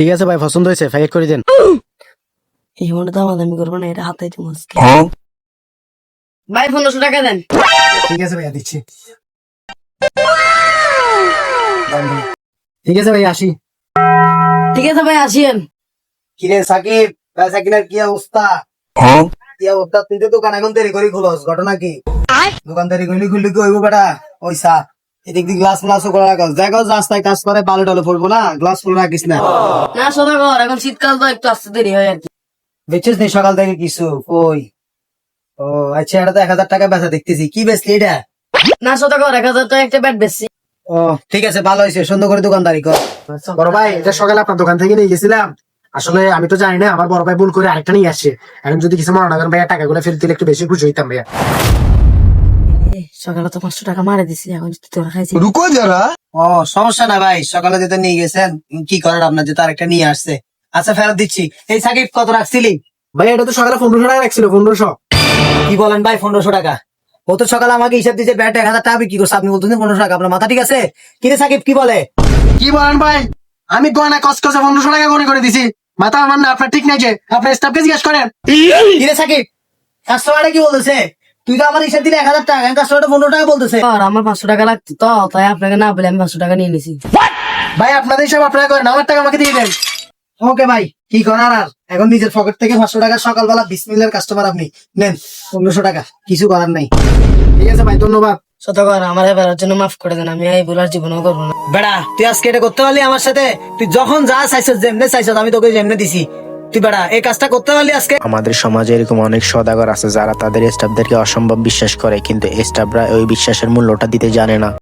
ঠিক আছে ভাই, পছন্দ হয়েছে, প্যাকেট করে দেন। এই ফোনটা দামাদামি করবো না, এটা হাতে দিব আজকে। ভাই 1500 টাকা দেন। ঠিক আছে ভাইয়া, দিচ্ছি। দাম ভাই। ঠিক আছে ভাই, আসি। ঠিক আছে ভাই, আসিয়েন। কিরে সাকিব, সাকিবের কি অবস্থা? কি অবস্থা? তুই তো দোকান এখন দেরি করে খুলস, ঘটনা কি? দোকান দেরি করলি খুললি কি হইব বেটা? পয়সা এদিক দিয়ে গ্লাস ফ্লাসও করে রাখস, দেখো রাস্তায় কাজ করে বালু টালু পড়বো না, গ্লাস ফুল রাখিস না। না সদাগর, এখন শীতকাল তো একটু আসতে দেরি হয় আর কি। বেচছিস নি সকাল থেকে কিছু? ওই ও আচ্ছা, এটা তো 1000 টাকা বেচা দেখতেছি, কি বেচলি এটা? না সদাগর, 1000 টাকা একটা ব্যাট বেচছি। ও ঠিক আছে, ভালো হয়েছে, সুন্দর করে দোকানদারি কর। বড় ভাই, এটা সকালে আপনার দোকান থেকে নিয়ে গেছিলাম, আসলে আমি তো জানি না, আমার বড় ভাই ভুল করে আরেকটা নিয়ে আসছে। এখন যদি কিছু মনে না করেন ভাইয়া, টাকাগুলো ফেরত দিলে একটু বেশি খুশি হইতাম ভাইয়া। সকালে তো 500 টাকা মারে দিছি, এখন যদি তোরা খাইছি। रुको जरा। ও সমস্যা না ভাই, সকালে যেটা নিয়ে গেছেন, কি করার আপনার, যেটা আরেকটা নিয়ে আসছে। আচ্ছা ফেরত দিচ্ছি। এই সাকিব, কত রাখছিলি? ভাই এটা তো সকালে 1500 টাকা রাখছিল। 1500? কি বলেন ভাই, 1500 টাকা? ও তো সকালে আমাকে হিসাব দিয়েছে ব্যাট 1000 টাকা বিক্রি করছে, আপনি বলতেছেন 1500 টাকা। আপনার মাথা ঠিক আছে? কিরে সাকিব, কি বলে? কি বলেন ভাই? আমি গয়না কসকসে 1500 টাকা গনে করে দিছি। মাথা আমার না, আপনার ঠিক নাই যে? আপনার স্টাফকে জিজ্ঞেস করেন। কিরে সাকিব, কাস্টমারটা কি বলতেছে? তুই তো আমার হিসাব দিলে 1000 টাকা, কাস্টমারটা 15 টাকা বলতেছে। আর আমার 500 টাকা লাগতো তো, তাই আপনাকে না বলে আমি 500 টাকা নিয়ে নিছি। ভাই আপনাদের হিসাব আপনারা করেন, আমার টাকা আমাকে দিয়ে দেন। ওকে ভাই, কি করার আর, এখন নিজের পকেট থেকে 500 টাকা সকালবেলা বিসমিল্লাহর কাস্টমার আপনি নেন। 1500 টাকা, কিছু করার নাই। ঠিক আছে ভাই, ধন্যবাদ। সদাগর, আমার এবারের জন্য মাফ করে দেন, আমি এই বলার জীবনও করবো না। বেড়া, তুই আজকে এটা করতে পারলি আমার সাথে? তুই যখন যা চাইছিস, যেমনে চাইছিস, আমি তোকে যেমনে দিছি। তুই বেড়া এই কাজটা করতে পারলি আজকে? আমাদের সমাজে এরকম অনেক সওদাগর আছে যারা তাদের স্টাফদেরকে অসম্ভব বিশ্বাস করে, কিন্তু স্টাফরা ওই বিশ্বাসের মূল্যটা দিতে জানে না।